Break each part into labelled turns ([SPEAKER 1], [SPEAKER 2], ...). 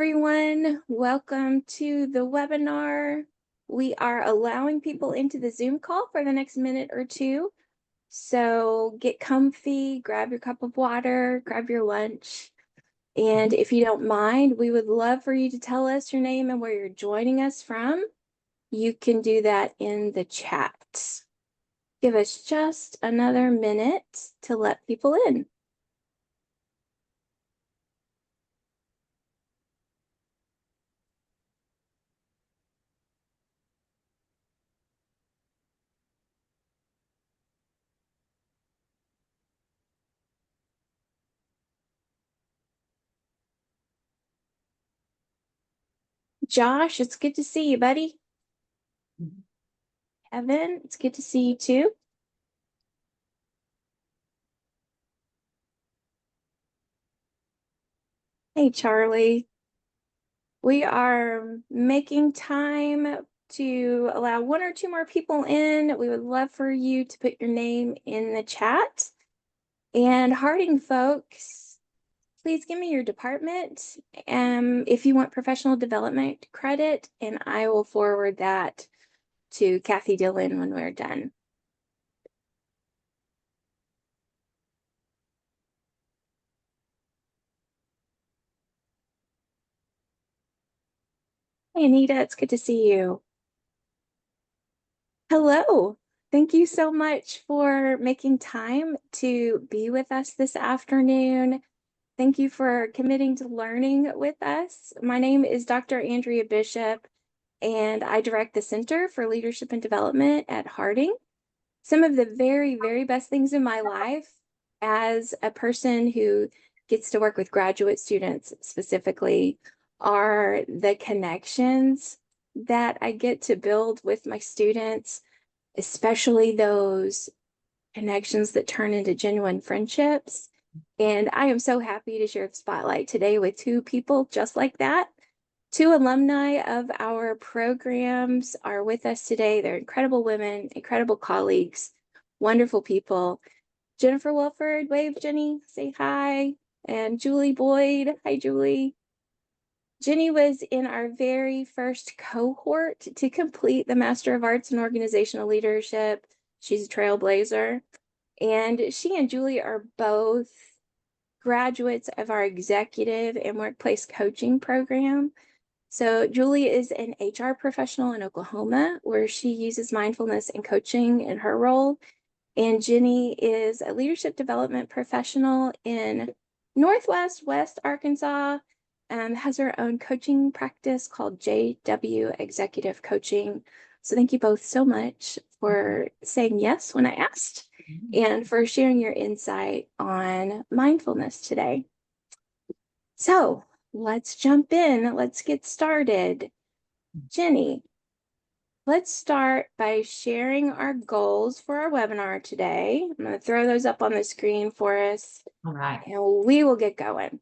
[SPEAKER 1] everyone. Welcome to the webinar. We are allowing people into the Zoom call for the next minute or two. So get comfy, grab your cup of water, grab your lunch. And if you don't mind, we would love for you to tell us your name and where you're joining us from. You can do that in the chat. Give us just another minute to let people in. Josh, it's good to see you, buddy. Kevin, it's good to see you too. Hey, Charlie. We are making time to allow one or two more people in. We would love for you to put your name in the chat. And Harding folks, please give me your department if you want professional development credit, and I will forward that to Kathy Dillon when we're done. Hey, Anita, it's good to see you. Hello. Thank you so much for making time to be with us this afternoon. Thank you for committing to learning with us. My name is Dr. Andrea Bishop, and I direct the Center for Leadership and Development at Harding. Some of the very, very best things in my life as a person who gets to work with graduate students specifically are the connections that I get to build with my students, especially those connections that turn into genuine friendships. And I am so happy to share the spotlight today with two people just like that. Two alumni of our programs are with us today. They're incredible women, incredible colleagues, wonderful people. Jennifer Wilford, wave, Jenny, say hi. And Julie Boyd, hi, Julie. Jenny was in our very first cohort to complete the Master of Arts in Organizational Leadership. She's a trailblazer. And she and Julie are both graduates of our executive and workplace coaching program. So Julie is an HR professional in Oklahoma, where she uses mindfulness and coaching in her role. And Jenny is a leadership development professional in Northwest West Arkansas, has her own coaching practice called JW Executive Coaching. So thank you both so much for saying yes when I asked and for sharing your insight on mindfulness today. So let's jump in. Let's get started. Jenny, let's start by sharing our goals for our webinar today. I'm going to throw those up on the screen for us.
[SPEAKER 2] All right.
[SPEAKER 1] And we will get going.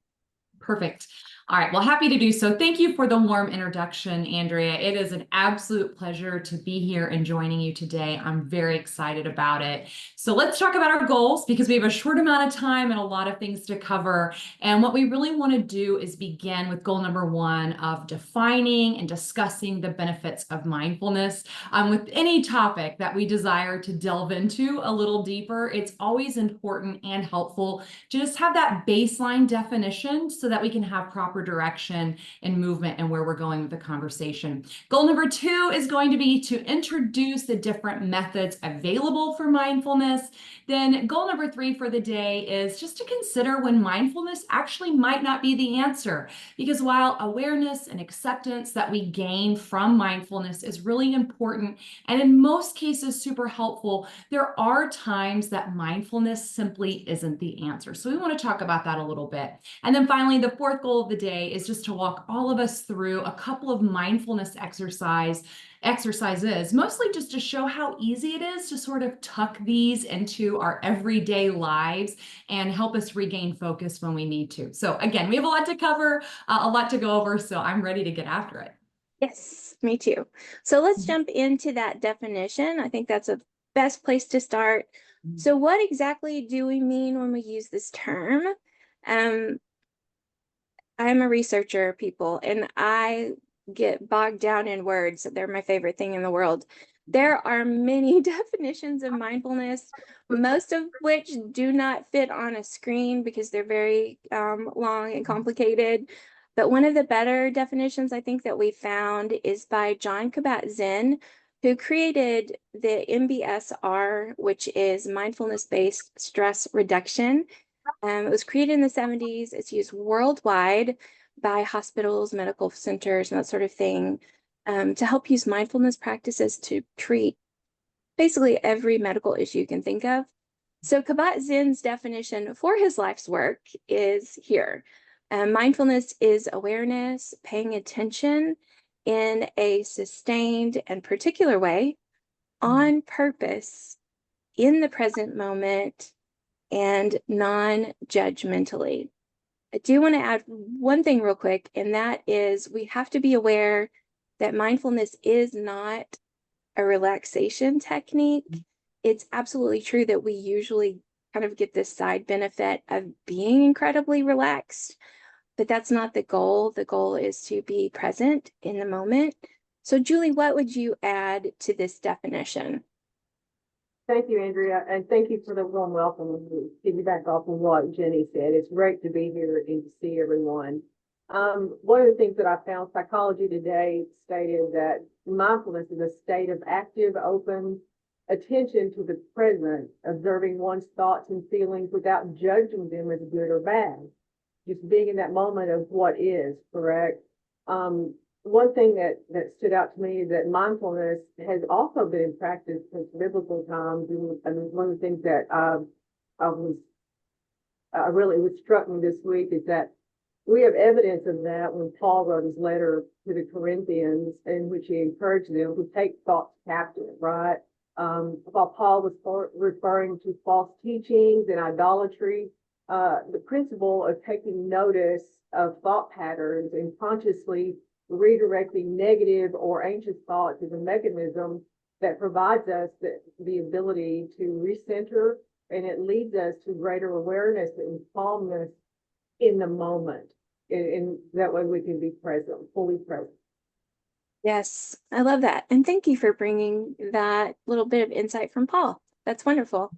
[SPEAKER 2] Perfect. All right. Well, happy to do so. Thank you for the warm introduction, Andrea. It is an absolute pleasure to be here and joining you today. I'm very excited about it. So let's talk about our goals because we have a short amount of time and a lot of things to cover. And what we really want to do is begin with goal number one of defining and discussing the benefits of mindfulness. With any topic that we desire to delve into a little deeper, it's always important and helpful to just have that baseline definition so that we can have proper direction and movement and where we're going with the conversation. Goal number two is going to be to introduce the different methods available for mindfulness. Then goal number three for the day is just to consider when mindfulness actually might not be the answer, because while awareness and acceptance that we gain from mindfulness is really important and in most cases super helpful, there are times that mindfulness simply isn't the answer. So we want to talk about that a little bit. And then finally, the fourth goal of the day is just to walk all of us through a couple of mindfulness exercises, mostly just to show how easy it is to sort of tuck these into our everyday lives and help us regain focus when we need to. So again, we have a lot to cover, a lot to go over, so I'm ready to get after it.
[SPEAKER 1] Yes, me too. So let's jump into that definition. I think that's a best place to start. So what exactly do we mean when we use this term? I'm a researcher, people, and I get bogged down in words. They're my favorite thing in the world. There are many definitions of mindfulness, most of which do not fit on a screen because they're very long and complicated. But one of the better definitions I think that we found is by John Kabat-Zinn, who created the MBSR, which is mindfulness-based stress reduction. It was created in the 70s. It's used worldwide by hospitals, medical centers, and that sort of thing, to help use mindfulness practices to treat basically every medical issue you can think of. So Kabat-Zinn's definition for his life's work is here. Mindfulness is awareness, paying attention in a sustained and particular way, on purpose, in the present moment, and non-judgmentally. I do want to add one thing real quick, and that is we have to be aware that mindfulness is not a relaxation technique. It's absolutely true that we usually kind of get this side benefit of being incredibly relaxed, but that's not the goal. The goal is to be present in the moment. So Julie, what would you add to this definition?
[SPEAKER 3] Thank you, Andrea, and thank you for the warm welcome. And piggyback off of what Jenny said, it's great to be here and to see everyone. One of the things that I found, Psychology Today stated that mindfulness is a state of active, open attention to the present, observing one's thoughts and feelings without judging them as good or bad. Just being in that moment of what is, correct? One thing that stood out to me is that mindfulness has also been in practice since biblical times. And one of the things that really was struck me this week is that we have evidence of that when Paul wrote his letter to the Corinthians, in which he encouraged them to take thoughts captive, right? While Paul was referring to false teachings and idolatry, the principle of taking notice of thought patterns and consciously redirecting negative or anxious thoughts is a mechanism that provides us the ability to recenter, and it leads us to greater awareness and calmness in the moment. And that way we can be present, fully present.
[SPEAKER 1] Yes, I love that. And thank you for bringing that little bit of insight from Paul. That's wonderful.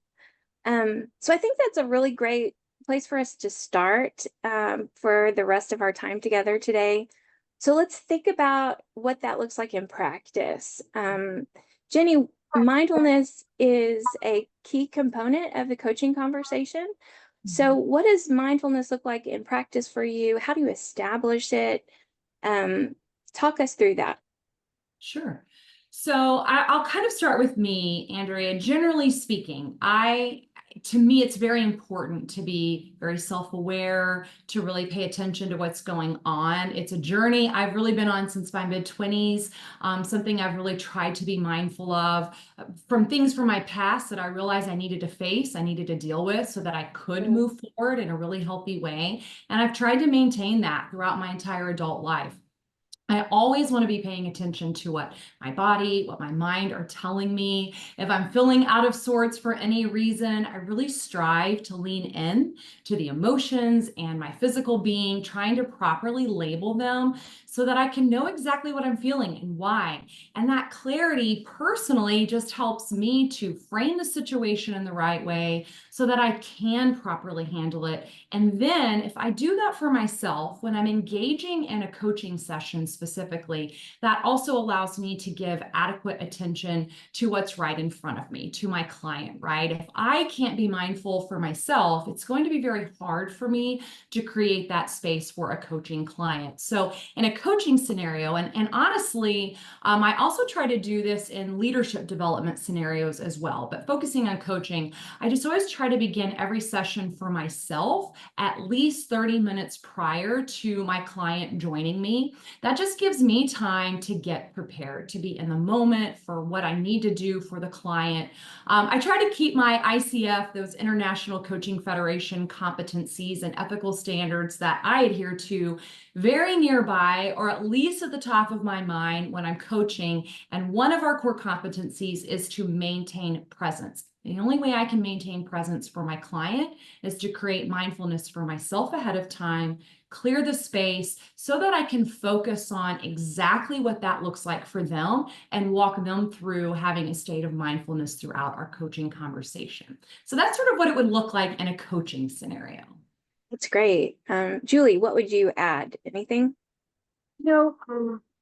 [SPEAKER 1] So I think that's a really great place for us to start for the rest of our time together today. So let's think about what that looks like in practice. Jenny, mindfulness is a key component of the coaching conversation. So what does mindfulness look like in practice for you? How do you establish it? Talk us through that.
[SPEAKER 2] Sure. So I'll kind of start with me, Andrea. Generally speaking, to me, it's very important to be very self-aware, to really pay attention to what's going on. It's a journey I've really been on since my mid-20s, something I've really tried to be mindful of, from things from my past that I realized I needed to face, I needed to deal with so that I could move forward in a really healthy way. And I've tried to maintain that throughout my entire adult life. I always want to be paying attention to what my body, what my mind are telling me. If I'm feeling out of sorts for any reason, I really strive to lean in to the emotions and my physical being, trying to properly label them so that I can know exactly what I'm feeling and why. And that clarity personally just helps me to frame the situation in the right way so that I can properly handle it. And then if I do that for myself, when I'm engaging in a coaching session specifically, that also allows me to give adequate attention to what's right in front of me, to my client, right? If I can't be mindful for myself, it's going to be very hard for me to create that space for a coaching client. So in a coaching scenario, and honestly, I also try to do this in leadership development scenarios as well, but focusing on coaching, I just always try to begin every session for myself at least 30 minutes prior to my client joining me. That just gives me time to get prepared, to be in the moment for what I need to do for the client. I try to keep my ICF, those International Coaching Federation competencies and ethical standards that I adhere to, very nearby, or at least at the top of my mind when I'm coaching. And one of our core competencies is to maintain presence. The only way I can maintain presence for my client is to create mindfulness for myself ahead of time, clear the space so that I can focus on exactly what that looks like for them and walk them through having a state of mindfulness throughout our coaching conversation. So that's sort of what it would look like in a coaching scenario.
[SPEAKER 1] That's great. Julie, what would you add? Anything?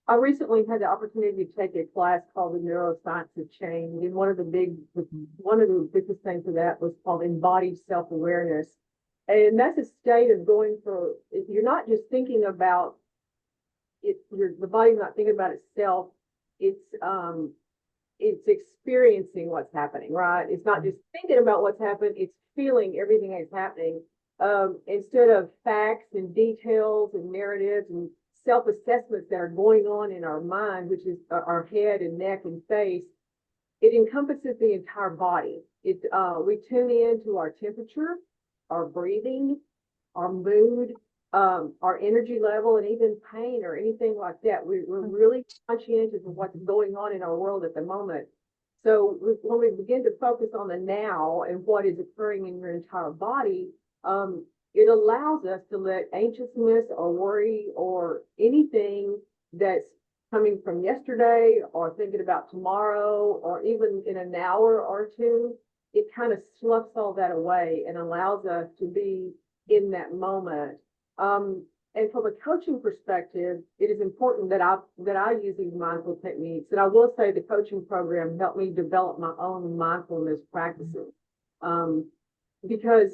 [SPEAKER 3] I recently had the opportunity to take a class called the Neuroscience of Change, and one of the biggest things of that was called embodied self-awareness. And that's a state of going for, if you're not just thinking about it, the body's not thinking about itself, it's experiencing what's happening, right? It's not just thinking about what's happened, it's feeling everything that's happening. Instead of facts and details and narratives and self-assessments that are going on in our mind, which is our head and neck and face, it encompasses the entire body. We tune in to our temperature, our breathing, our mood, our energy level, and even pain or anything like that. We're really conscientious of what's going on in our world at the moment. So when we begin to focus on the now and what is occurring in your entire body, it allows us to let anxiousness or worry or anything that's coming from yesterday or thinking about tomorrow or even in an hour or two, it kind of sloughs all that away and allows us to be in that moment. And from a coaching perspective, it is important that I use these mindful techniques. And I will say the coaching program helped me develop my own mindfulness practices. Because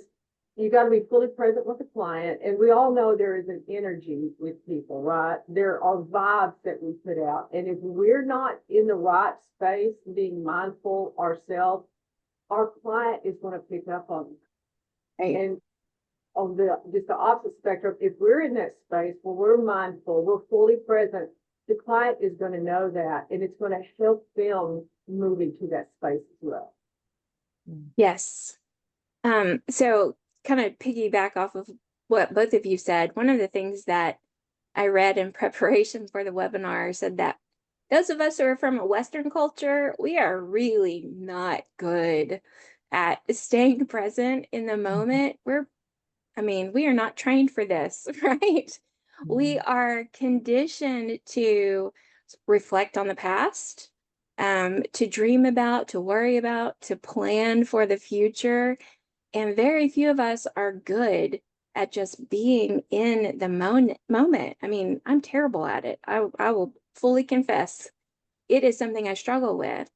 [SPEAKER 3] you got to be fully present with the client. And we all know there is an energy with people, right? There are vibes that we put out. And if we're not in the right space, being mindful ourselves, our client is going to pick up on it. And on just the opposite spectrum, if we're in that space where we're mindful, we're fully present, the client is going to know that, and it's going to help them move into that space as well.
[SPEAKER 1] Yes. So kind of piggyback off of what both of you said, one of the things that I read in preparation for the webinar said that those of us who are from a Western culture, we are really not good at staying present in the moment. We are not trained for this, right? We are conditioned to reflect on the past, to dream about, to worry about, to plan for the future. And very few of us are good at just being in the moment. I'm terrible at it. I will fully confess. It is something I struggle with.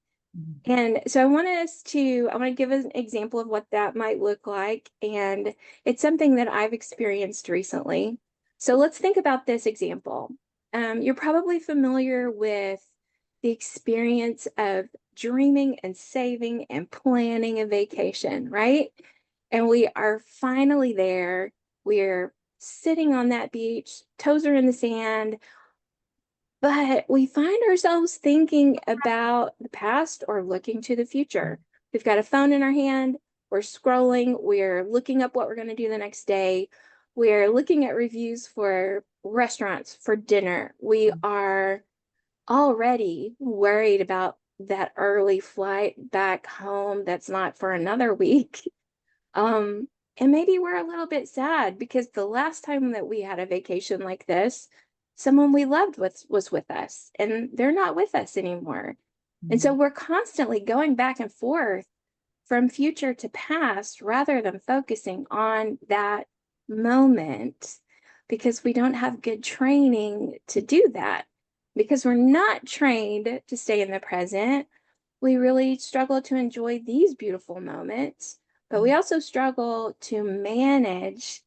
[SPEAKER 1] And so I want to give an example of what that might look like. And it's something that I've experienced recently. So let's think about this example. You're probably familiar with the experience of dreaming and saving and planning a vacation, right? And we are finally there. We're sitting on that beach, toes are in the sand, but we find ourselves thinking about the past or looking to the future. We've got a phone in our hand, we're scrolling, we're looking up what we're going to do the next day. We're looking at reviews for restaurants for dinner. We are already worried about that early flight back home that's not for another week. And maybe we're a little bit sad because the last time that we had a vacation like this, someone we loved was with us and they're not with us anymore. And so we're constantly going back and forth from future to past rather than focusing on that moment because we don't have good training to do that. Because we're not trained to stay in the present, we really struggle to enjoy these beautiful moments, but we also struggle to manage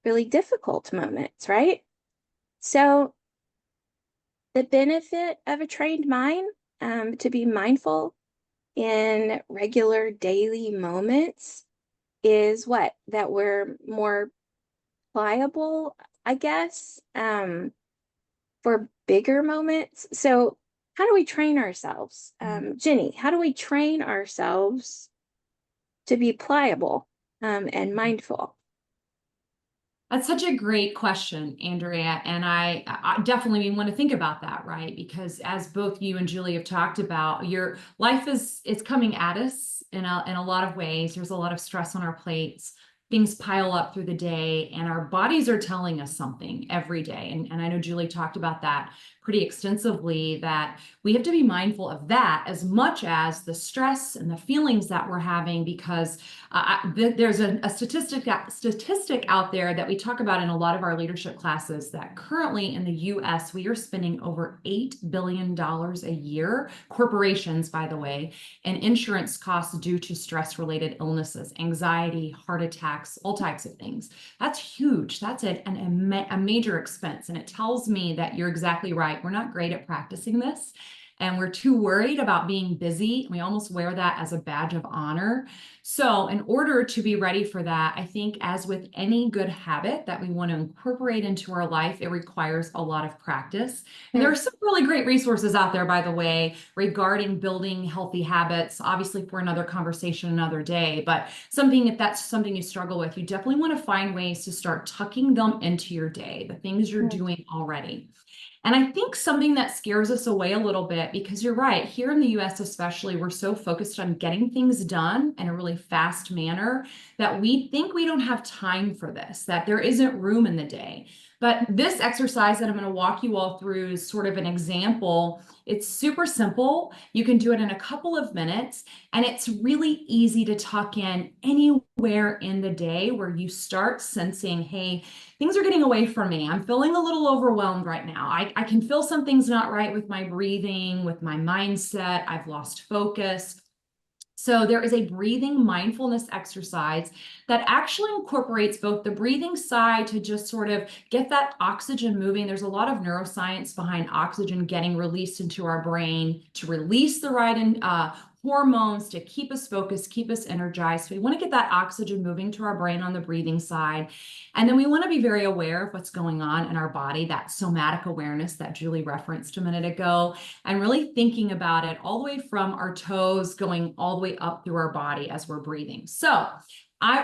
[SPEAKER 1] really difficult moments, right? So the benefit of a trained mind, to be mindful in regular daily moments is what? That we're more pliable, I guess, for bigger moments. So how do we train ourselves? Jenny, how do we train ourselves to be pliable and mindful?
[SPEAKER 2] That's such a great question, Andrea. And I definitely want to think about that, right? Because as both you and Julie have talked about, your life is coming at us in a lot of ways. There's a lot of stress on our plates. things pile up through the day, and our bodies are telling us something every day. And I know Julie talked about that pretty extensively, that we have to be mindful of that as much as the stress and the feelings that we're having, because there's a statistic out there that we talk about in a lot of our leadership classes, that currently in the US, we are spending over $8 billion a year, corporations, by the way, and insurance costs due to stress-related illnesses, anxiety, heart attacks, all types of things. That's huge. That's a major expense. And it tells me that you're exactly right. We're not great at practicing this, and we're too worried about being busy. We almost wear that as a badge of honor. So in order to be ready for that, I think, as with any good habit that we want to incorporate into our life, it requires a lot of practice. And there are some really great resources out there, by the way, regarding building healthy habits, obviously for another conversation another day. But if that's something you struggle with, you definitely want to find ways to start tucking them into your day, the things you're doing already. And I think something that scares us away a little bit, because you're right, here in the US especially, we're so focused on getting things done in a really fast manner that we think we don't have time for this, that there isn't room in the day. But this exercise that I'm going to walk you all through is sort of an example. It's super simple. You can do it in a couple of minutes, and it's really easy to tuck in anywhere in the day where you start sensing, hey, things are getting away from me. I'm feeling a little overwhelmed right now. I can feel something's not right with my breathing, with my mindset. I've lost focus. So there is a breathing mindfulness exercise that actually incorporates both the breathing side to just sort of get that oxygen moving. There's a lot of neuroscience behind oxygen getting released into our brain to release the right hormones to keep us focused, keep us energized. So we want to get that oxygen moving to our brain on the breathing side. And then we want to be very aware of what's going on in our body, that somatic awareness that Julie referenced a minute ago, and really thinking about it all the way from our toes going all the way up through our body as we're breathing. So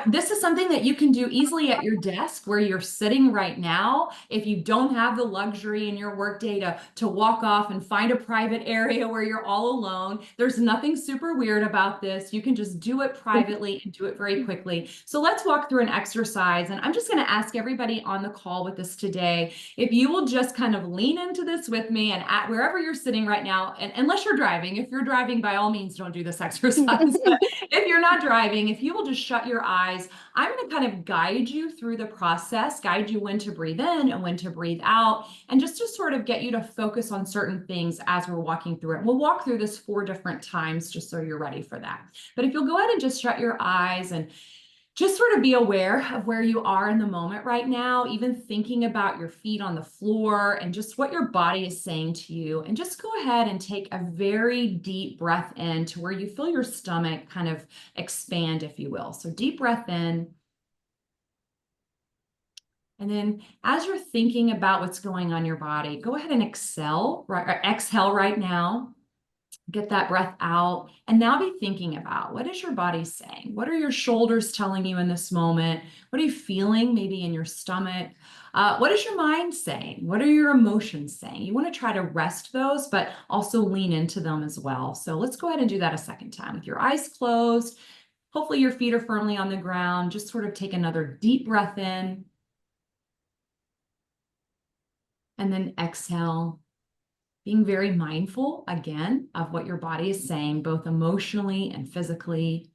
[SPEAKER 2] this is something that you can do easily at your desk where you're sitting right now. If you don't have the luxury in your workday to walk off and find a private area where you're all alone, there's nothing super weird about this. You can just do it privately and do it very quickly. So let's walk through an exercise. And I'm just going to ask everybody on the call with us today, if you will just kind of lean into this with me, and at wherever you're sitting right now, and unless you're driving, if you're driving, by all means, don't do this exercise. But if you're not driving, if you will just shut your eyes, I'm going to kind of guide you through the process, guide you when to breathe in and when to breathe out, and just to sort of get you to focus on certain things as we're walking through it. We'll walk through this 4 different times just so you're ready for that. But if you'll go ahead and just shut your eyes and just sort of be aware of where you are in the moment right now, even thinking about your feet on the floor and just what your body is saying to you. And just go ahead and take a very deep breath in to where you feel your stomach kind of expand, if you will. So deep breath in. And then as you're thinking about what's going on in your body, go ahead and exhale right now. Get that breath out, and now be thinking about, what is your body saying? What are your shoulders telling you in this moment? What are you feeling maybe in your stomach? What is your mind saying? What are your emotions saying? You want to try to rest those, but also lean into them as well. So let's go ahead and do that a second time with your eyes closed. Hopefully your feet are firmly on the ground. Just sort of take another deep breath in, and then exhale. Being very mindful, again, of what your body is saying, both emotionally and physically.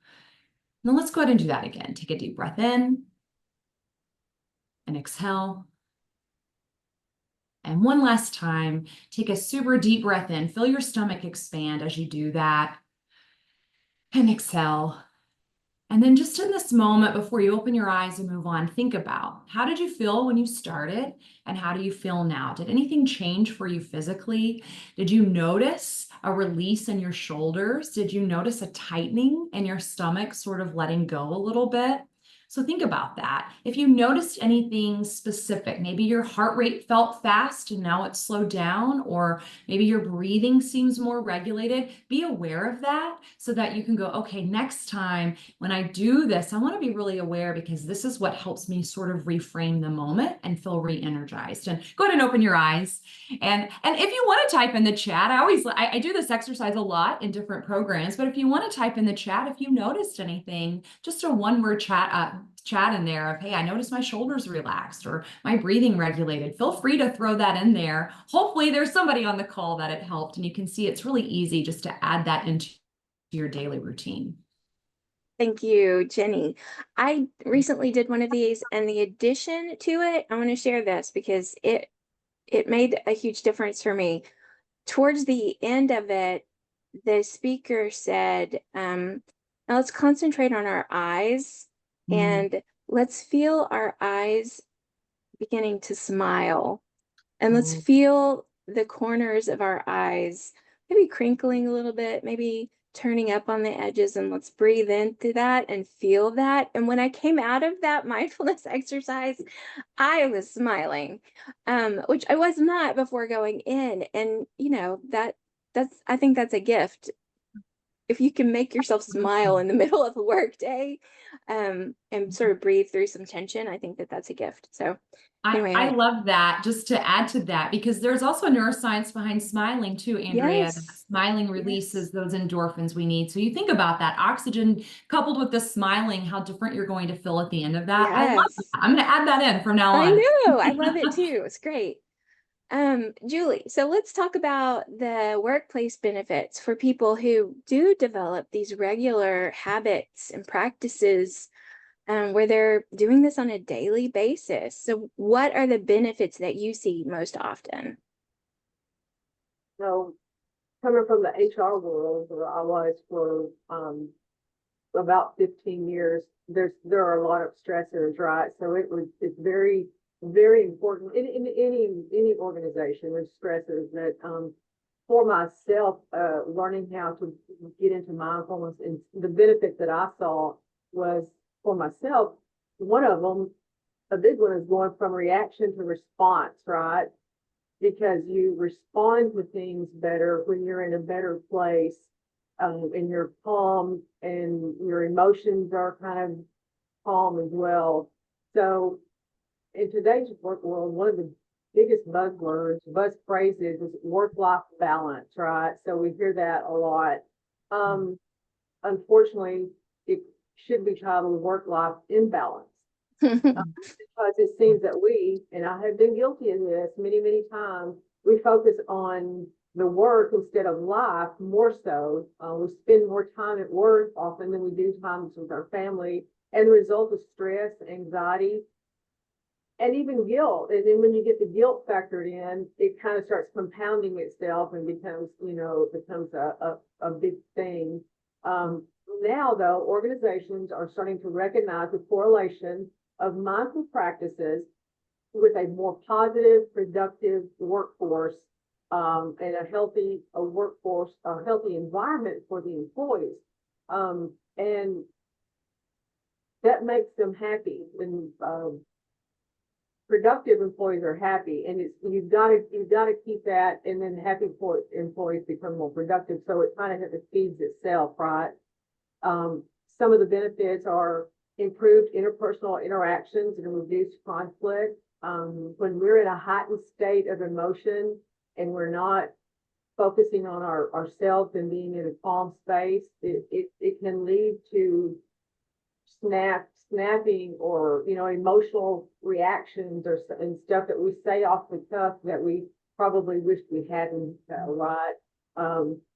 [SPEAKER 2] Now let's go ahead and do that again. Take a deep breath in and exhale. And one last time, take a super deep breath in. Feel your stomach expand as you do that. And exhale. And then just in this moment, before you open your eyes and move on, think about, how did you feel when you started, and how do you feel now? Did anything change for you physically? Did you notice a release in your shoulders? Did you notice a tightening in your stomach, sort of letting go a little bit? So think about that. If you noticed anything specific, maybe your heart rate felt fast and now it's slowed down, or maybe your breathing seems more regulated, be aware of that so that you can go, okay, next time when I do this, I want to be really aware, because this is what helps me sort of reframe the moment and feel re-energized. And go ahead and open your eyes. And if you want to type in the chat, I do this exercise a lot in different programs, but if you want to type in the chat, if you noticed anything, just a one-word chat, chat in there of, hey, I noticed my shoulders relaxed or my breathing regulated. Feel free to throw that in there. Hopefully there's somebody on the call that it helped, and you can see it's really easy just to add that into your daily routine.
[SPEAKER 1] Thank you, Jenny. I recently did one of these, and the addition to it, I want to share this because it made a huge difference for me. Towards the end of it, the speaker said, now let's concentrate on our eyes and let's feel our eyes beginning to smile. And let's feel the corners of our eyes maybe crinkling a little bit, maybe turning up on the edges, and let's breathe into that and feel that. And when I came out of that mindfulness exercise, I was smiling, which I was not before going in. And I think that's a gift. If you can make yourself smile in the middle of a work day, and sort of breathe through some tension, I think that that's a gift. So anyway,
[SPEAKER 2] I love that. Just to add to that, because there's also neuroscience behind smiling too, Andrea.
[SPEAKER 1] yes,
[SPEAKER 2] That smiling releases those endorphins we need. So you think about that oxygen coupled with the smiling, how different you're going to feel at the end of that. I love that.
[SPEAKER 1] yes.
[SPEAKER 2] I'm going to add that in from now on.
[SPEAKER 1] I know. I love it too. It's great. Julie, so let's talk about the workplace benefits for people who do develop these regular habits and practices, where they're doing this on a daily basis. So what are the benefits that you see most often?
[SPEAKER 3] So coming from the HR world, where I was for about 15 years, there are a lot of stressors, right? So it's very, very important in any organization with stressors that for myself, learning how to get into mindfulness, and the benefit that I saw was for myself, one of them, a big one, is going from reaction to response, right? Because you respond to things better when you're in a better place, and you're calm and your emotions are kind of calm as well. So in today's work world, one of the biggest buzz phrases is work-life balance, right? So we hear that a lot. Unfortunately, it should be titled work-life imbalance. Because it seems that and I have been guilty of this many, many times, we focus on the work instead of life more so. We spend more time at work often than we do times with our family, and the result of stress, anxiety, and even guilt. And then when you get the guilt factored in, it kind of starts compounding itself and becomes a big thing. Now, though, organizations are starting to recognize the correlation of mindful practices with a more positive, productive workforce, and a healthy workforce, a healthy environment for the employees. And that makes them happy. And productive employees are happy, and you've got to keep that, and then happy employees become more productive. So it kind of feeds itself, right? Some of the benefits are improved interpersonal interactions and reduced conflict. When we're in a heightened state of emotion and we're not focusing on ourselves and being in a calm space, it can lead to snapping or emotional reactions and stuff that we say off the cuff that we probably wish we hadn't, right?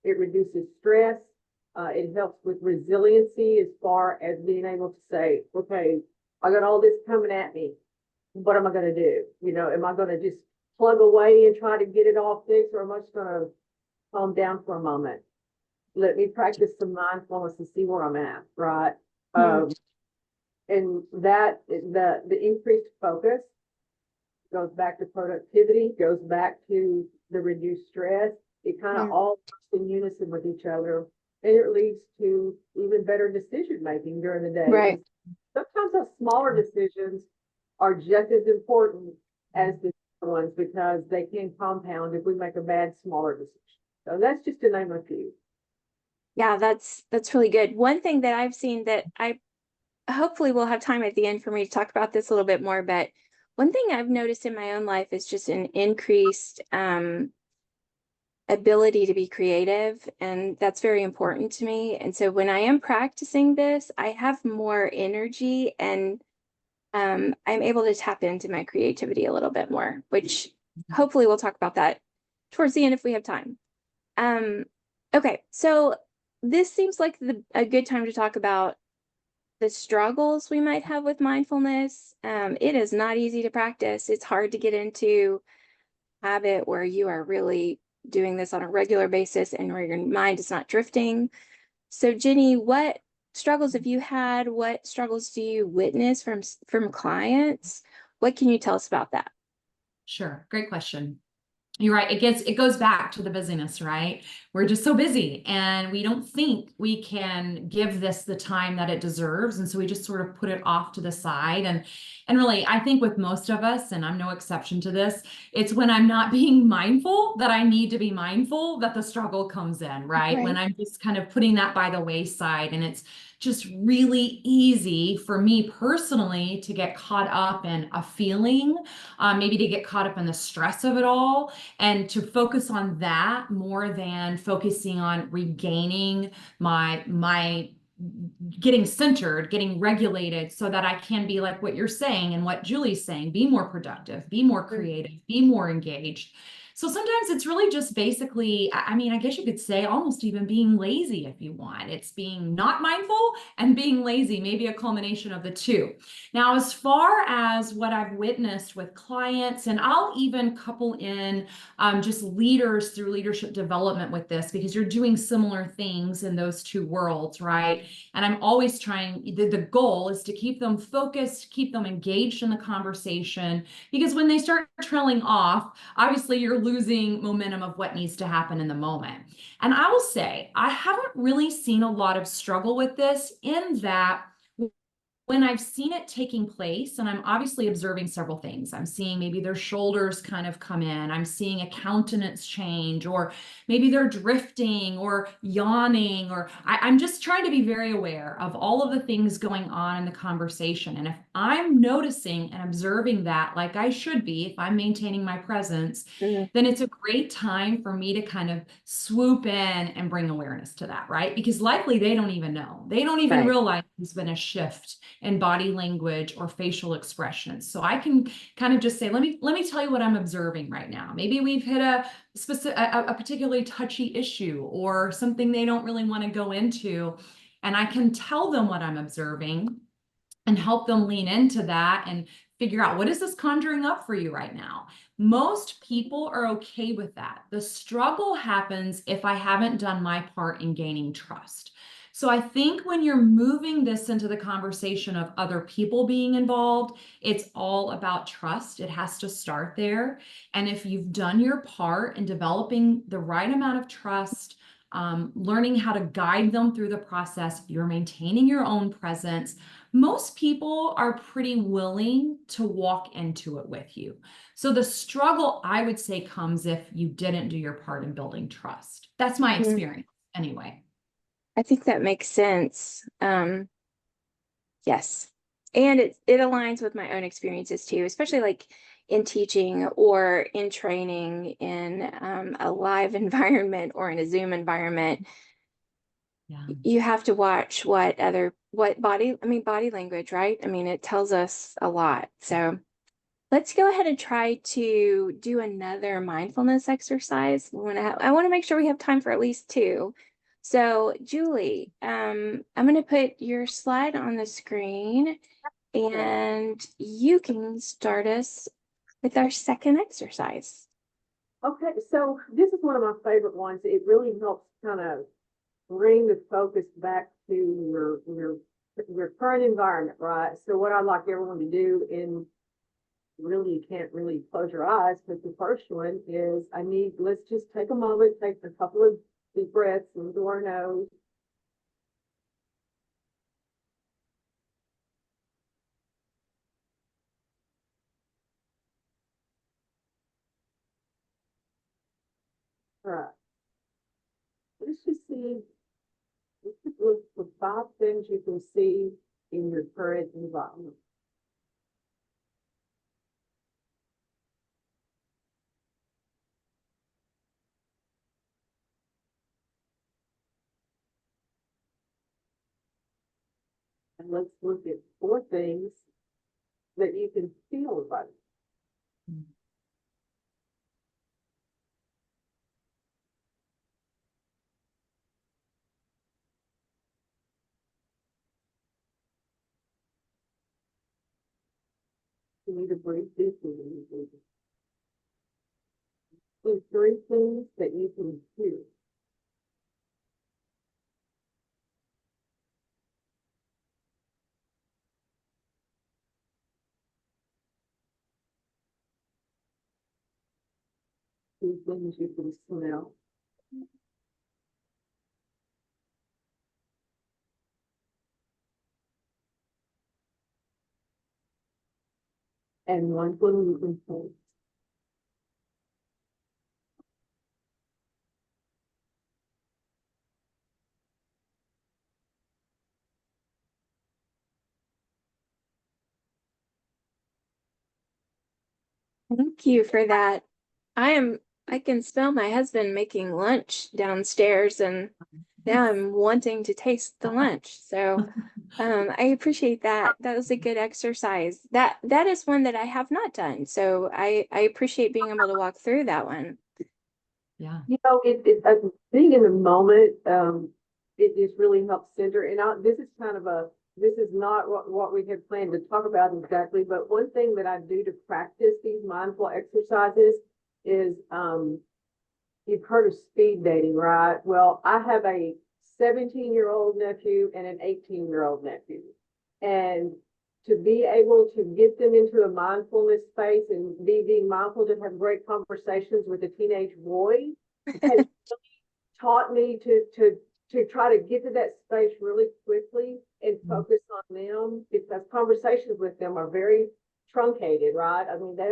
[SPEAKER 3] It reduces stress. It helps with resiliency as far as being able to say, okay, I got all this coming at me. What am I going to do? Am I going to just plug away and try to get it all fixed, or am I just going to calm down for a moment? Let me practice some mindfulness and see where I'm at, right? And that the increased focus goes back to productivity, goes back to the reduced stress. It kind of all works in unison with each other. And it leads to even better decision making during the day.
[SPEAKER 1] Right.
[SPEAKER 3] Sometimes those smaller decisions are just as important as the ones, because they can compound if we make a bad smaller decision. So that's just to name a few.
[SPEAKER 1] Yeah, that's really good. One thing that I've seen that I hopefully we'll have time at the end for me to talk about this a little bit more, but one thing I've noticed in my own life is just an increased ability to be creative, and that's very important to me. And so when I am practicing this, I have more energy, and I'm able to tap into my creativity a little bit more, which hopefully we'll talk about that towards the end if we have time. Okay, so this seems like a good time to talk about the struggles we might have with mindfulness. It is not easy to practice. It's hard to get into habit where you are really doing this on a regular basis and where your mind is not drifting. So Jenny, what struggles have you had? What struggles do you witness from clients? What can you tell us about that?
[SPEAKER 2] Sure. Great question. You're right. It goes back to the busyness, right? We're just so busy and we don't think we can give this the time that it deserves. And so we just sort of put it off to the side. And really, I think with most of us, and I'm no exception to this, it's when I'm not being mindful that I need to be mindful that the struggle comes in, right? When I'm just kind of putting that by the wayside, and it's just really easy for me personally to get caught up in a feeling, maybe to get caught up in the stress of it all, and to focus on that more than focusing on regaining my getting centered, getting regulated, so that I can be like what you're saying and what Julie's saying, be more productive, be more creative, be more engaged. So sometimes it's really just basically, I mean, I guess you could say almost even being lazy if you want. It's being not mindful and being lazy, maybe a culmination of the two. Now, as far as what I've witnessed with clients, and I'll even couple in just leaders through leadership development with this, because you're doing similar things in those two worlds, right? And I'm always trying, the goal is to keep them focused, keep them engaged in the conversation, because when they start trailing off, obviously you're losing momentum of what needs to happen in the moment. And I will say, I haven't really seen a lot of struggle with this, in that when I've seen it taking place, and I'm obviously observing several things. I'm seeing maybe their shoulders kind of come in. I'm seeing a countenance change, or maybe they're drifting or yawning, or I'm just trying to be very aware of all of the things going on in the conversation. And if I'm noticing and observing that, like I should be, if I'm maintaining my presence, then it's a great time for me to kind of swoop in and bring awareness to that, right? Because likely they don't even know. They don't even realize there's been a shift in body language or facial expressions. So I can kind of just say, let me tell you what I'm observing right now. Maybe we've hit a particularly touchy issue, or something they don't really want to go into. And I can tell them what I'm observing and help them lean into that and figure out, what is this conjuring up for you right now? Most people are okay with that. The struggle happens if I haven't done my part in gaining trust. So I think when you're moving this into the conversation of other people being involved, it's all about trust. It has to start there. And if you've done your part in developing the right amount of trust, learning how to guide them through the process, you're maintaining your own presence, most people are pretty willing to walk into it with you. So the struggle, I would say, comes if you didn't do your part in building trust. That's my experience anyway.
[SPEAKER 1] I think that makes sense. Yes. And it aligns with my own experiences too, especially like in teaching or in training in a live environment or in a Zoom environment.
[SPEAKER 2] Yeah.
[SPEAKER 1] You have to watch body language, right? I mean, it tells us a lot. So let's go ahead and try to do another mindfulness exercise. I want to make sure we have time for at least two. So Julie, I'm going to put your slide on the screen, and you can start us with our second exercise.
[SPEAKER 3] Okay, so this is one of my favorite ones. It really helps kind of bring the focus back to your current environment, right? So what I'd like everyone to do, in really, you can't really close your eyes, but the first one is, let's just take a moment, take a couple of deep breaths into our nose. All right. Let's just look for 5 things you can see in your current environment. And let's look at 4 things that you can feel about it. You need to breathe deeply when you breathe. There's 3 things that you can hear. These things you can smell. And 1 thing you can taste.
[SPEAKER 1] Thank you for that. I can smell my husband making lunch downstairs, and now I'm wanting to taste the lunch. So I appreciate that. That was a good exercise. That is one that I have not done. So I appreciate being able to walk through that one.
[SPEAKER 2] Yeah.
[SPEAKER 3] You know, being in the moment, it just really helps center. And this is kind of this is not what we had planned to talk about exactly, but one thing that I do to practice these mindful exercises is, you've heard of speed dating, right? Well, I have a 17-year-old nephew and an 18-year-old nephew. And to be able to get them into a mindfulness space and being mindful to have great conversations with a teenage boy has taught me to try to get to that space really quickly and focus on them, because conversations with them are very truncated, right? I mean, they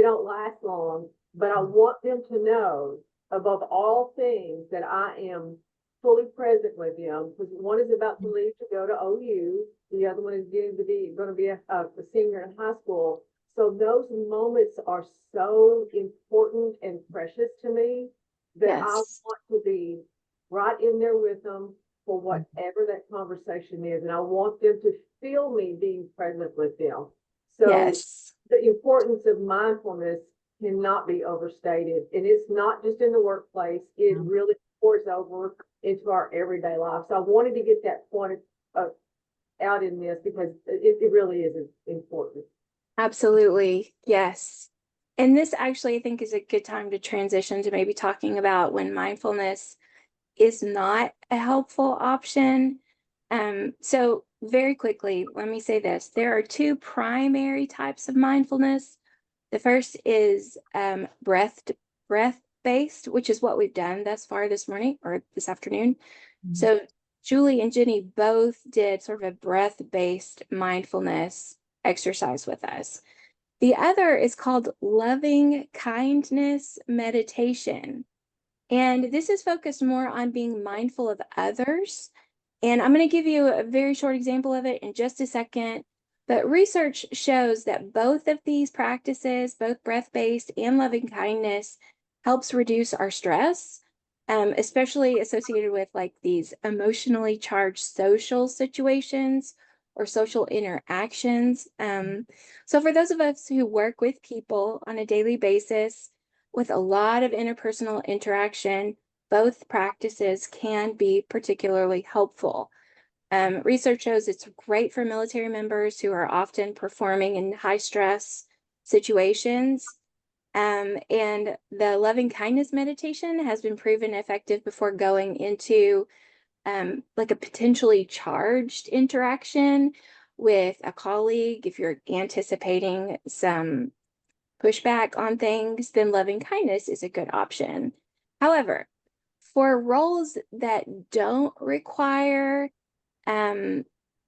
[SPEAKER 3] don't last long, but I want them to know above all things that I am fully present with them, because one is about to leave to go to OU, the other one is going to be a senior in high school. So those moments are so important and precious to me that I
[SPEAKER 1] Yes.
[SPEAKER 3] want to be right in there with them for whatever that conversation is. And I want them to feel me being present with them. So
[SPEAKER 1] Yes.
[SPEAKER 3] the importance of mindfulness cannot be overstated. And it's not just in the workplace, it really pours over into our everyday life. So I wanted to get that point out in this, because it really is important.
[SPEAKER 1] Absolutely. Yes. And this actually, I think, is a good time to transition to maybe talking about when mindfulness is not a helpful option. So very quickly, let me say this. There are 2 primary types of mindfulness. The first is breath-based, which is what we've done thus far this morning or this afternoon. So Julie and Jenny both did sort of a breath-based mindfulness exercise with us. The other is called loving kindness meditation. And this is focused more on being mindful of others. And I'm going to give you a very short example of it in just a second. But research shows that both of these practices, both breath-based and loving kindness, helps reduce our stress, especially associated with like these emotionally charged social situations or social interactions. So for those of us who work with people on a daily basis with a lot of interpersonal interaction, both practices can be particularly helpful. Research shows it's great for military members who are often performing in high stress situations. And the loving kindness meditation has been proven effective before going into like a potentially charged interaction with a colleague. If you're anticipating some pushback on things, then loving kindness is a good option. However, for roles that don't require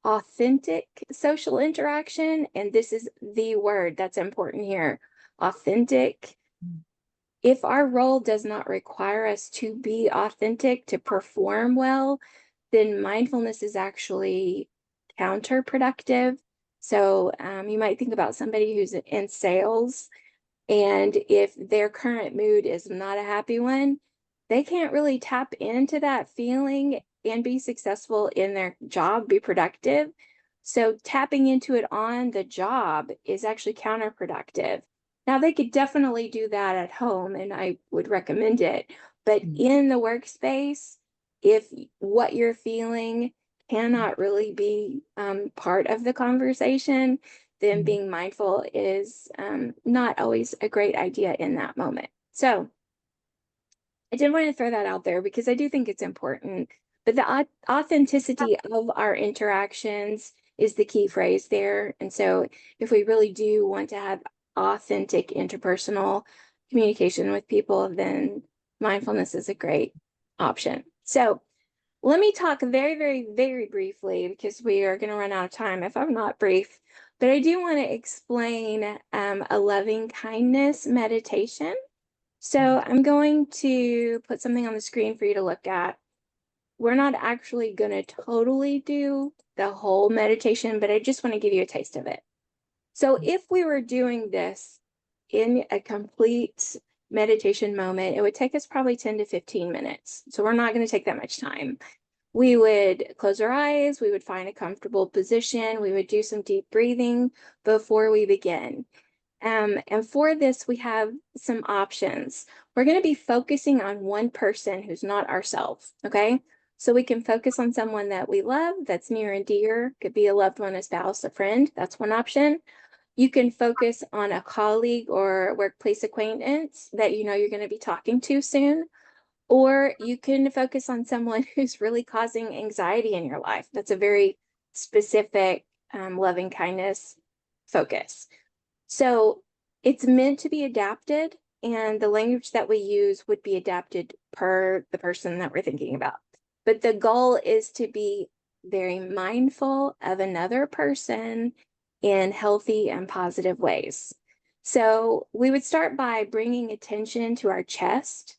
[SPEAKER 1] authentic social interaction, and this is the word that's important here, authentic. If our role does not require us to be authentic to perform well, then mindfulness is actually counterproductive. So you might think about somebody who's in sales, and if their current mood is not a happy one, they can't really tap into that feeling and be successful in their job, be productive. So tapping into it on the job is actually counterproductive. Now, they could definitely do that at home, and I would recommend it. But in the workspace, if what you're feeling cannot really be part of the conversation, then being mindful is not always a great idea in that moment. So I did want to throw that out there because I do think it's important. But the authenticity of our interactions is the key phrase there. And so if we really do want to have authentic interpersonal communication with people, then mindfulness is a great option. So let me talk very, very, very briefly, because we are going to run out of time if I'm not brief. But I do want to explain a loving kindness meditation. So I'm going to put something on the screen for you to look at. We're not actually going to totally do the whole meditation, but I just want to give you a taste of it. So if we were doing this in a complete meditation moment, it would take us probably 10 to 15 minutes. So we're not going to take that much time. We would close our eyes, we would find a comfortable position, we would do some deep breathing before we begin. And for this, we have some options. We're going to be focusing on one person who's not ourselves, okay? So we can focus on someone that we love, that's near and dear, could be a loved one, a spouse, a friend. That's one option. You can focus on a colleague or workplace acquaintance that you know you're going to be talking to soon. Or you can focus on someone who's really causing anxiety in your life. That's a very specific loving kindness focus. So it's meant to be adapted, and the language that we use would be adapted per the person that we're thinking about. But the goal is to be very mindful of another person in healthy and positive ways. So we would start by bringing attention to our chest,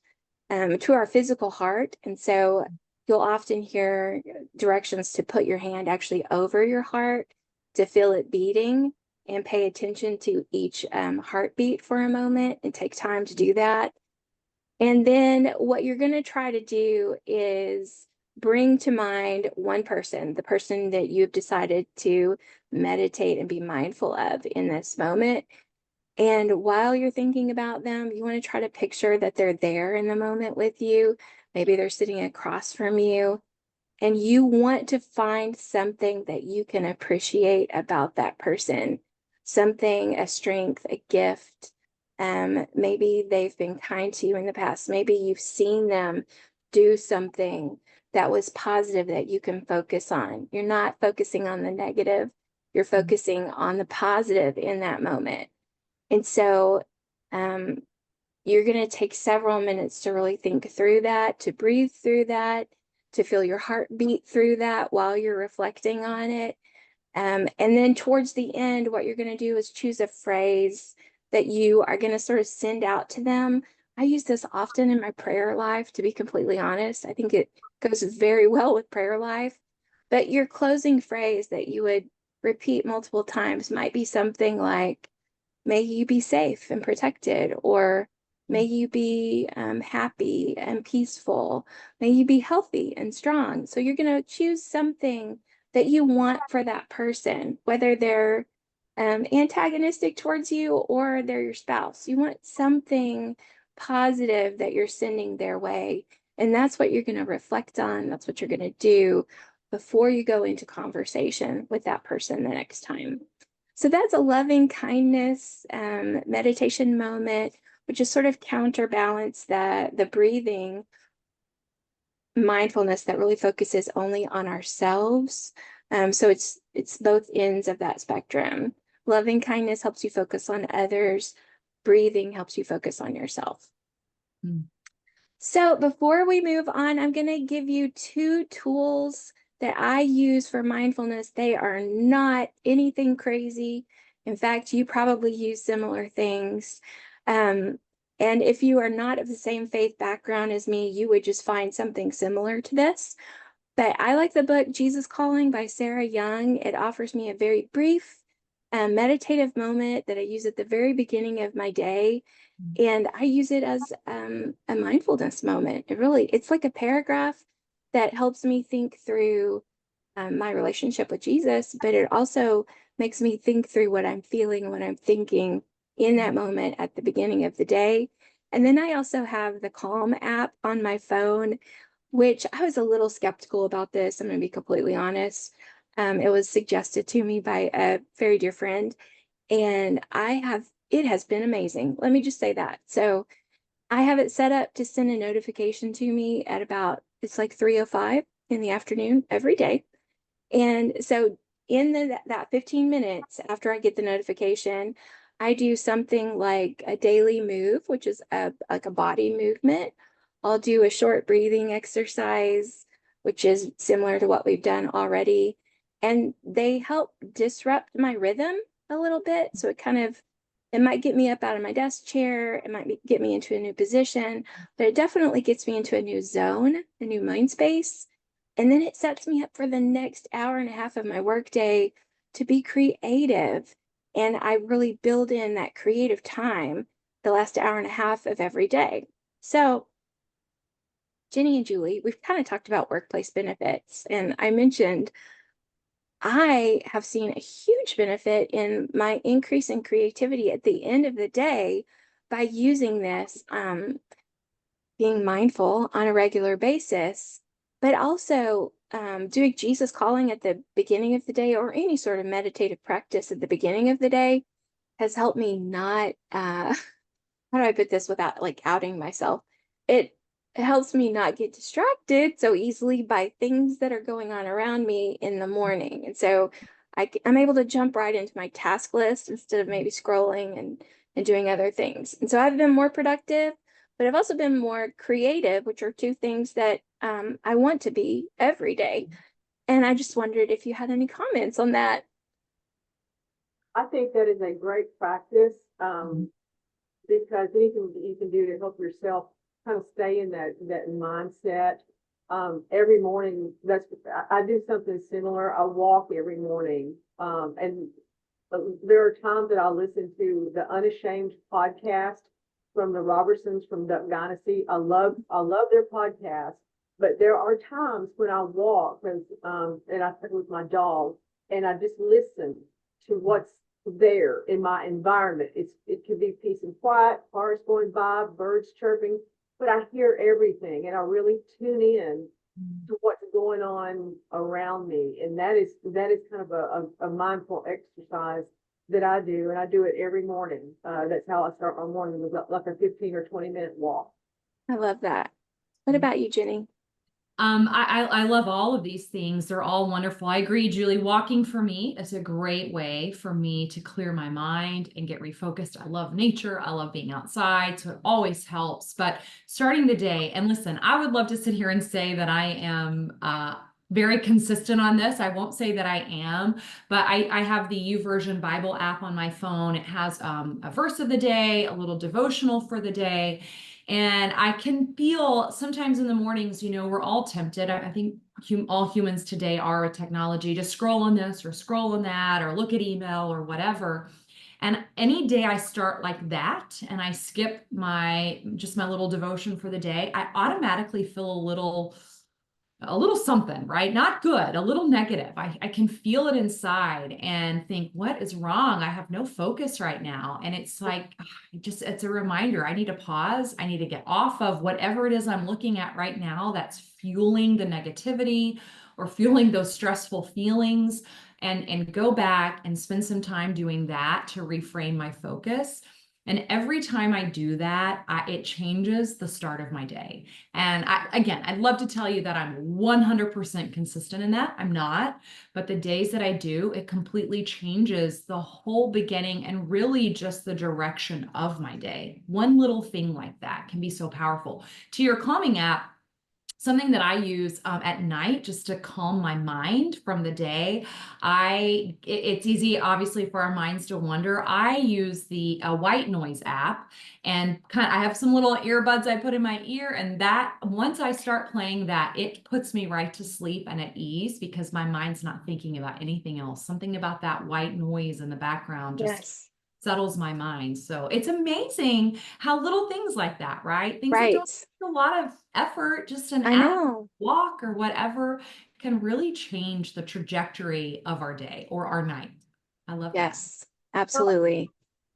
[SPEAKER 1] to our physical heart. And so you'll often hear directions to put your hand actually over your heart to feel it beating, and pay attention to each heartbeat for a moment and take time to do that. And then what you're going to try to do is bring to mind one person, the person that you've decided to meditate and be mindful of in this moment. And while you're thinking about them, you want to try to picture that they're there in the moment with you. Maybe they're sitting across from you. And you want to find something that you can appreciate about that person, something, a strength, a gift. Maybe they've been kind to you in the past. Maybe you've seen them do something that was positive that you can focus on. You're not focusing on the negative. You're focusing on the positive in that moment. And so you're going to take several minutes to really think through that, to breathe through that, to feel your heartbeat through that while you're reflecting on it. And then towards the end, what you're going to do is choose a phrase that you are going to sort of send out to them. I use this often in my prayer life, to be completely honest. I think it goes very well with prayer life. But your closing phrase that you would repeat multiple times might be something like, may you be safe and protected, or may you be happy and peaceful. May you be healthy and strong. So you're going to choose something that you want for that person, whether they're antagonistic towards you or they're your spouse. You want something positive that you're sending their way. And that's what you're going to reflect on. That's what you're going to do before you go into conversation with that person the next time. So that's a loving kindness meditation moment, which is sort of counterbalance the breathing mindfulness that really focuses only on ourselves. So it's both ends of that spectrum. Loving kindness helps you focus on others. Breathing helps you focus on yourself. So before we move on, I'm going to give you two tools that I use for mindfulness. They are not anything crazy. In fact, you probably use similar things. And if you are not of the same faith background as me, you would just find something similar to this. But I like the book Jesus Calling by Sarah Young. It offers me a very brief meditative moment that I use at the very beginning of my day. And I use it as a mindfulness moment. It's like a paragraph that helps me think through my relationship with Jesus, but it also makes me think through what I'm feeling when I'm thinking in that moment at the beginning of the day. And then I also have the Calm app on my phone, which I was a little skeptical about this. I'm going to be completely honest. It was suggested to me by a very dear friend, and it has been amazing. Let me just say that. So I have it set up to send a notification to me at it's like 3:05 in the afternoon every day. And so in that 15 minutes after I get the notification, I do something like a daily move, which is like a body movement. I'll do a short breathing exercise, which is similar to what we've done already. And they help disrupt my rhythm a little bit. So it might get me up out of my desk chair. It might get me into a new position, but it definitely gets me into a new zone, a new mind space. And then it sets me up for the next hour and a half of my workday to be creative. And I really build in that creative time the last hour and a half of every day. So, Jenny and Julie, we've kind of talked about workplace benefits. And I mentioned I have seen a huge benefit in my increase in creativity at the end of the day by using this, being mindful on a regular basis, but also doing Jesus calling at the beginning of the day or any sort of meditative practice at the beginning of the day has helped me not, how do I put this without like outing myself? It helps me not get distracted so easily by things that are going on around me in the morning. And so I'm able to jump right into my task list instead of maybe scrolling and doing other things. And so I've been more productive, but I've also been more creative, which are two things that I want to be every day. And I just wondered if you had any comments on that.
[SPEAKER 3] I think that is a great practice, because anything that you can do to help yourself kind of stay in that mindset. Every morning, I do something similar. I walk every morning, and there are times that I listen to the Unashamed podcast from the Robertsons from Duck Dynasty. I love their podcast, but there are times when I walk and I sit with my dog and I just listen to what's there in my environment. It can be peace and quiet, cars going by, birds chirping, but I hear everything and I really tune in to what's going on around me. And that is kind of a mindful exercise that I do, and I do it every morning. That's how I start my morning, with like a 15 or 20-minute walk.
[SPEAKER 1] I love that. What about you, Jenny?
[SPEAKER 2] I love all of these things. They're all wonderful. I agree, Julie. Walking for me is a great way for me to clear my mind and get refocused. I love nature. I love being outside, so it always helps. But starting the day, and listen, I would love to sit here and say that I am very consistent on this. I won't say that I am, but I have the YouVersion Bible app on my phone. It has a verse of the day, a little devotional for the day. And I can feel sometimes in the mornings, we're all tempted. I think all humans today are with technology, to scroll on this or scroll on that or look at email or whatever. And any day I start like that and I skip my little devotion for the day, I automatically feel a little something, right? Not good, a little negative. I can feel it inside and think, what is wrong? I have no focus right now. And it's like, it's a reminder. I need to pause. I need to get off of whatever it is I'm looking at right now that's fueling the negativity or fueling those stressful feelings, and go back and spend some time doing that to reframe my focus. And every time I do that, it changes the start of my day. And I'd love to tell you that I'm 100% consistent in that. I'm not, but the days that I do, it completely changes the whole beginning and really just the direction of my day. One little thing like that can be so powerful. To your calming app, something that I use at night just to calm my mind from the day. It's easy, obviously, for our minds to wander. I use the white noise app, and I have some little earbuds I put in my ear, and that once I start playing that, it puts me right to sleep and at ease because my mind's not thinking about anything else. Something about that white noise in the background just settles my mind. So it's amazing how little things like that, right? Things that
[SPEAKER 1] Right.
[SPEAKER 2] don't take a a lot of effort, just an
[SPEAKER 1] I
[SPEAKER 2] hour
[SPEAKER 1] know.
[SPEAKER 2] walk or whatever can really change the trajectory of our day or our night. I love that.
[SPEAKER 1] Yes, absolutely.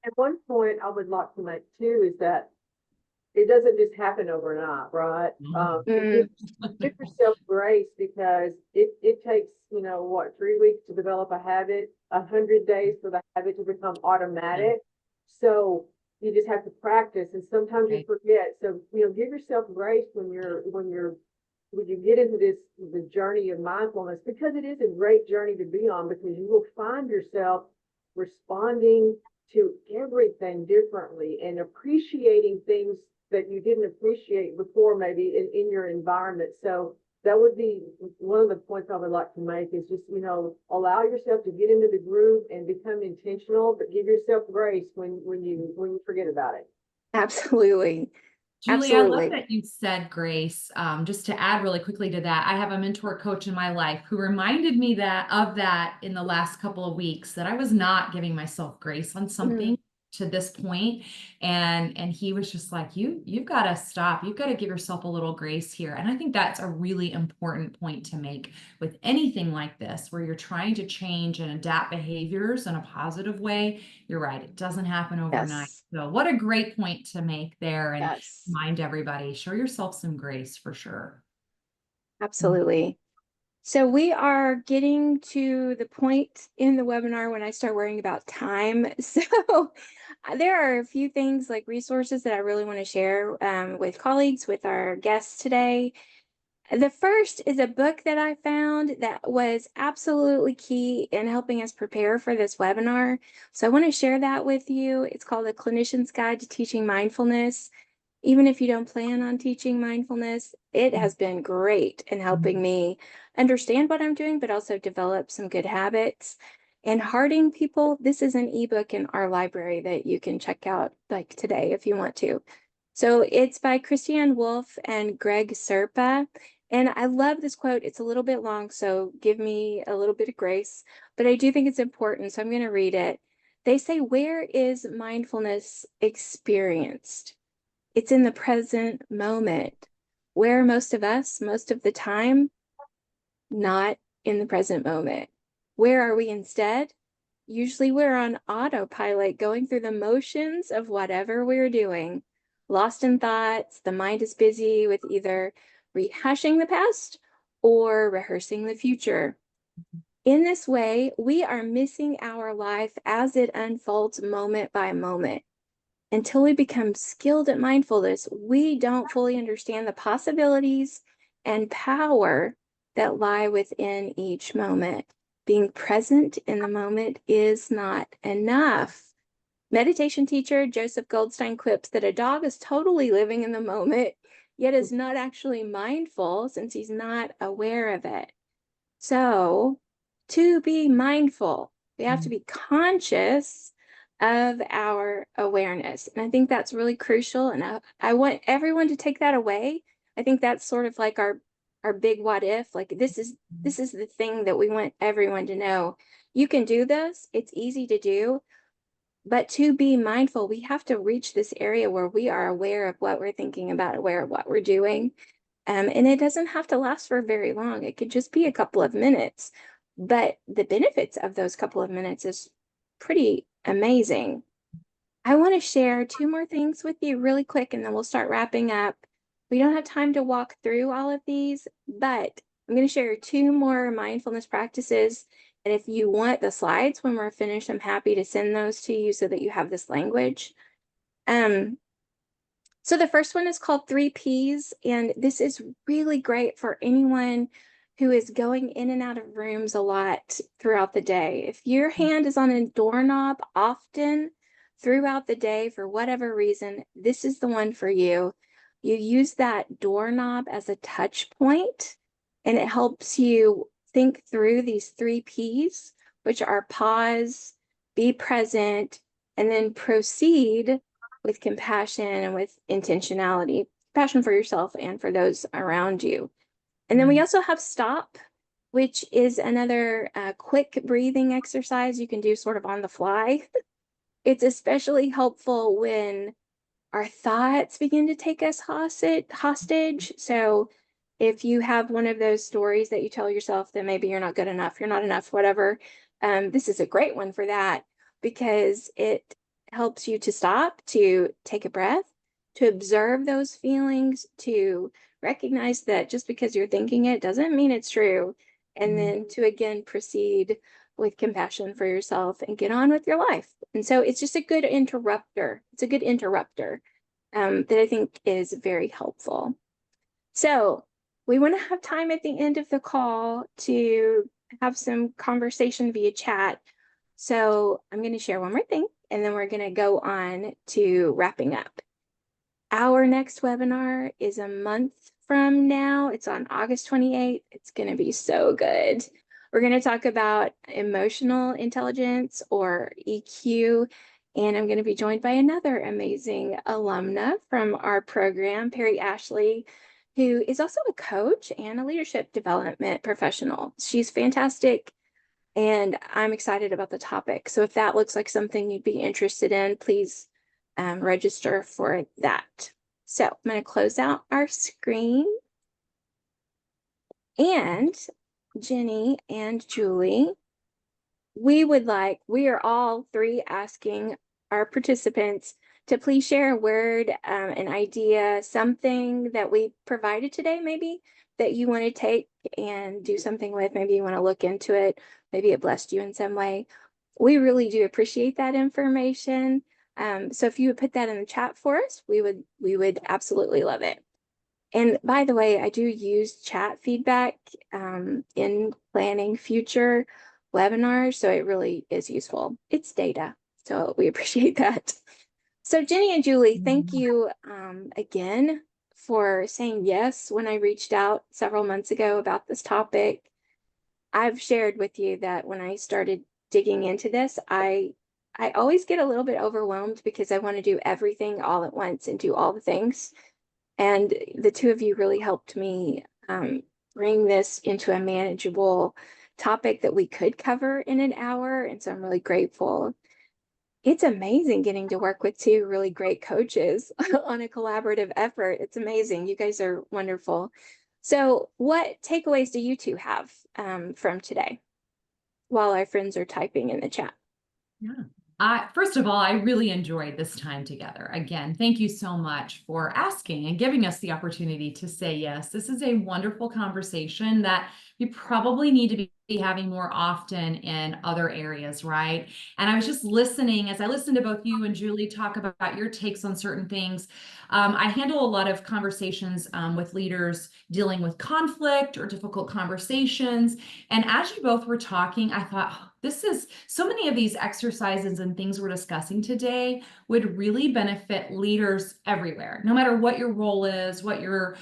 [SPEAKER 3] At one point I would like to make too is that it doesn't just happen overnight, right?
[SPEAKER 1] Mm,
[SPEAKER 3] Give yourself grace because it takes, 3 weeks to develop a habit, 100 days for the habit to become automatic. So you just have to practice, and sometimes you
[SPEAKER 2] Right.
[SPEAKER 3] forget. So, give yourself grace when you get into the journey of mindfulness, because it is a great journey to be on, because you will find yourself responding to everything differently and appreciating things that you didn't appreciate before, maybe in your environment. So that would be one of the points I would like to make is just, allow yourself to get into the groove and become intentional, but give yourself grace when you forget about it.
[SPEAKER 1] absolutely.
[SPEAKER 2] Julie, I love
[SPEAKER 1] Absolutely.
[SPEAKER 2] that you said grace. Just to add really quickly to that, I have a mentor coach in my life who reminded me of that in the last couple of weeks, that I was not giving myself grace on something
[SPEAKER 1] Mm,
[SPEAKER 2] to this point. And he was just like, you've got to stop. You've got to give yourself a little grace here. And I think that's a really important point to make with anything like this, where you're trying to change and adapt behaviors in a positive way. You're right. It doesn't happen overnight.
[SPEAKER 1] yes.
[SPEAKER 2] So what a great point to make there. And
[SPEAKER 1] Yes.
[SPEAKER 2] remind everybody, show yourself some grace for sure.
[SPEAKER 1] Absolutely. So we are getting to the point in the webinar when I start worrying about time. So there are a few things like resources that I really want to share with colleagues, with our guests today. The first is a book that I found that was absolutely key in helping us prepare for this webinar. So I want to share that with you. It's called The Clinician's Guide to Teaching Mindfulness. Even if you don't plan on teaching mindfulness, it has been great in helping me understand what I'm doing, but also develop some good habits. And Harding people, this is an ebook in our library that you can check out like today if you want to. So it's by Christiane Wolf and Greg Serpa. And I love this quote. It's a little bit long, so give me a little bit of grace, but I do think it's important. So I'm going to read it. They say, "Where is mindfulness experienced? It's in the present moment." Where most of us, most of the time, not in the present moment. Where are we instead? Usually we're on autopilot, going through the motions of whatever we're doing. Lost in thoughts, the mind is busy with either rehashing the past or rehearsing the future. In this way, we are missing our life as it unfolds moment by moment. Until we become skilled at mindfulness, we don't fully understand the possibilities and power that lie within each moment. Being present in the moment is not enough. Meditation teacher Joseph Goldstein quips that a dog is totally living in the moment, yet is not actually mindful since he's not aware of it. So, to be mindful, we have to be conscious of our awareness. And I think that's really crucial. And I want everyone to take that away. I think that's sort of like our big what if. Like this is the thing that we want everyone to know. You can do this. It's easy to do. But to be mindful, we have to reach this area where we are aware of what we're thinking about, aware of what we're doing. And it doesn't have to last for very long. It could just be a couple of minutes. But the benefits of those couple of minutes is pretty amazing. I want to share two more things with you really quick, and then we'll start wrapping up. We don't have time to walk through all of these, but I'm going to share two more mindfulness practices. And if you want the slides when we're finished, I'm happy to send those to you so that you have this language. So the first one is called 3Ps, and this is really great for anyone who is going in and out of rooms a lot throughout the day. If your hand is on a doorknob often throughout the day for whatever reason, this is the one for you. You use that doorknob as a touch point, and it helps you think through these 3Ps, which are pause, be present, and then proceed with compassion and with intentionality, passion for yourself and for those around you. And then we also have stop, which is another quick breathing exercise you can do sort of on the fly. It's especially helpful when our thoughts begin to take us hostage. So if you have one of those stories that you tell yourself that maybe you're not good enough, you're not enough, whatever, this is a great one for that, because it helps you to stop, to take a breath, to observe those feelings, to recognize that just because you're thinking it doesn't mean it's true. And then to again proceed with compassion for yourself and get on with your life. And so it's just a good interrupter. It's a good interrupter that I think is very helpful. So we want to have time at the end of the call to have some conversation via chat. So I'm going to share one more thing, and then we're going to go on to wrapping up. Our next webinar is a month from now. It's on August 28th. It's going to be so good. We're going to talk about emotional intelligence, or EQ, and I'm going to be joined by another amazing alumna from our program, Perry Ashley, who is also a coach and a leadership development professional. She's fantastic, and I'm excited about the topic. So if that looks like something you'd be interested in, please register for that. So I'm going to close out our screen. And Jenny and Julie, we are all three asking our participants to please share a word, an idea, something that we provided today, maybe that you want to take and do something with. Maybe you want to look into it. Maybe it blessed you in some way. We really do appreciate that information. So if you would put that in the chat for us, we would absolutely love it. And by the way, I do use chat feedback in planning future webinars, so it really is useful. It's data, so we appreciate that. So Jenny and Julie, thank you again for saying yes when I reached out several months ago about this topic. I've shared with you that when I started digging into this, I always get a little bit overwhelmed because I want to do everything all at once and do all the things. And the two of you really helped me bring this into a manageable topic that we could cover in an hour. And so I'm really grateful. It's amazing getting to work with two really great coaches on a collaborative effort. It's amazing. You guys are wonderful. So what takeaways do you two have from today while our friends are typing in the chat?
[SPEAKER 2] Yeah. First of all, I really enjoyed this time together. Again, thank you so much for asking and giving us the opportunity to say yes. This is a wonderful conversation that we probably need to be having more often in other areas, right? And I was just listening as I listened to both you and Julie talk about your takes on certain things. I handle a lot of conversations with leaders dealing with conflict or difficult conversations. And as you both were talking, I thought, oh, this is so many of these exercises and things we're discussing today would really benefit leaders everywhere, no matter what your role is, what your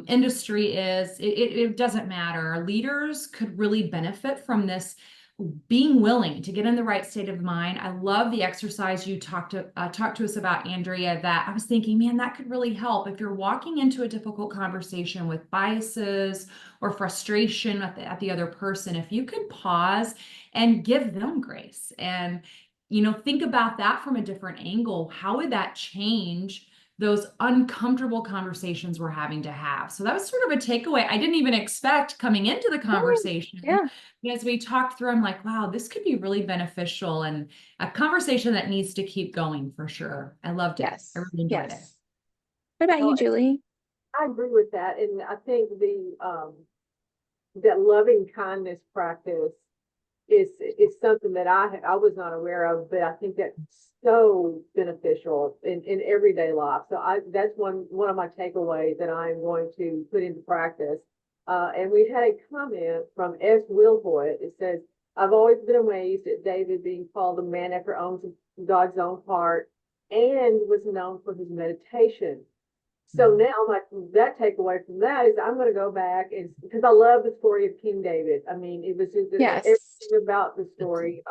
[SPEAKER 2] industry is, it doesn't matter. Leaders could really benefit from this, being willing to get in the right state of mind. I love the exercise you talked to us about, Andrea, that I was thinking, man, that could really help if you're walking into a difficult conversation with biases or frustration at the other person. If you could pause and give them grace and, think about that from a different angle, how would that change those uncomfortable conversations we're having to have? So that was sort of a takeaway I didn't even expect coming into the conversation.
[SPEAKER 1] Yeah.
[SPEAKER 2] As we talked through, I'm like, wow, this could be really beneficial and a conversation that needs to keep going for sure. I loved it.
[SPEAKER 1] Yes.
[SPEAKER 2] I really enjoyed it.
[SPEAKER 1] What about you, Julie?
[SPEAKER 3] I agree with that. And I think that loving kindness practice is something that I was not aware of, but I think that's so beneficial in everyday life. So that's one of my takeaways that I'm going to put into practice. And we had a comment from S. Wilhoit. It says, I've always been amazed at David being called a man after God's own heart, and was known for his meditation. So now that takeaway from that is I'm going to go back, and because I love the story of King David. I mean, it was just everything about the story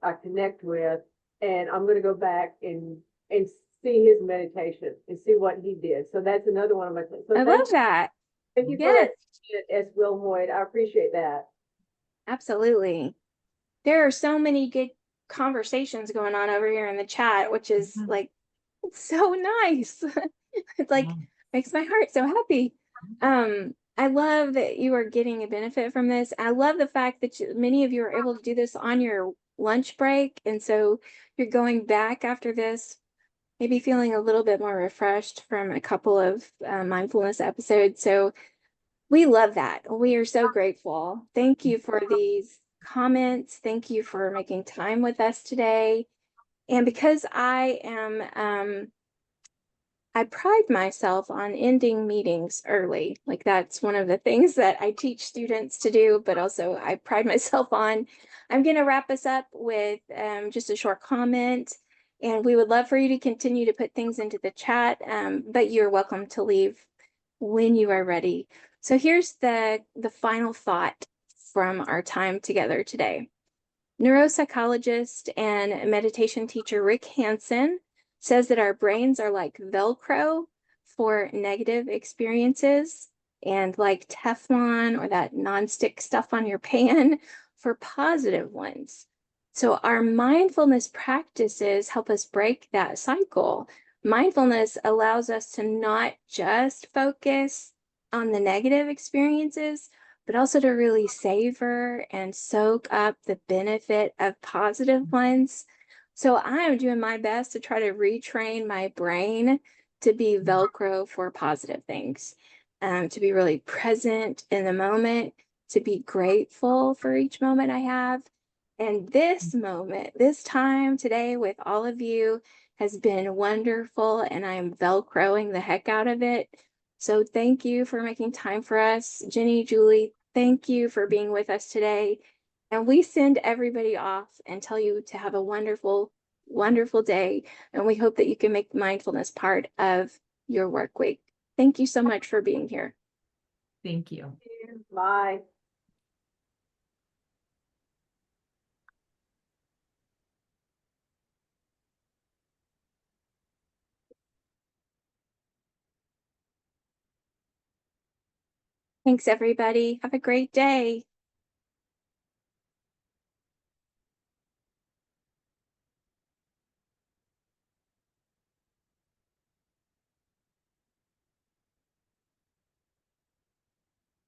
[SPEAKER 3] I connect with, and I'm going to go back and see his meditation and see what he did. So that's another one of my things. So
[SPEAKER 1] I love that.
[SPEAKER 3] Thank you for that, S. Will Hoyt. I appreciate that.
[SPEAKER 1] Absolutely. There are so many good conversations going on over here in the chat, which is
[SPEAKER 2] Mhm.
[SPEAKER 1] like so nice. It's like
[SPEAKER 2] Yeah.
[SPEAKER 1] makes my heart so happy. I love that you are getting a benefit from this. I love the fact that many of you are able to do this on your lunch break, and so you're going back after this, maybe feeling a little bit more refreshed from a couple of mindfulness episodes. So we love that. We are so grateful. Thank you for these comments. Thank you for making time with us today. And because I pride myself on ending meetings early. Like that's one of the things that I teach students to do, but also I pride myself on. I'm going to wrap us up with just a short comment. And we would love for you to continue to put things into the chat, but you're welcome to leave when you are ready. So here's the final thought from our time together today. Neuropsychologist and meditation teacher Rick Hansen says that our brains are like Velcro for negative experiences and like Teflon or that nonstick stuff on your pan for positive ones. So our mindfulness practices help us break that cycle. Mindfulness allows us to not just focus on the negative experiences, but also to really savor and soak up the benefit of positive ones. So I am doing my best to try to retrain my brain to be Velcro for positive things, to be really present in the moment, to be grateful for each moment I have. And this moment, this time today with all of you has been wonderful, and I'm Velcroing the heck out of it. So thank you for making time for us. Jenny, Julie, thank you for being with us today. And we send everybody off and tell you to have a wonderful, wonderful day. And we hope that you can make mindfulness part of your work week. Thank you so much for being here.
[SPEAKER 2] Thank you.
[SPEAKER 3] Bye.
[SPEAKER 1] Thanks, everybody. Have a great day.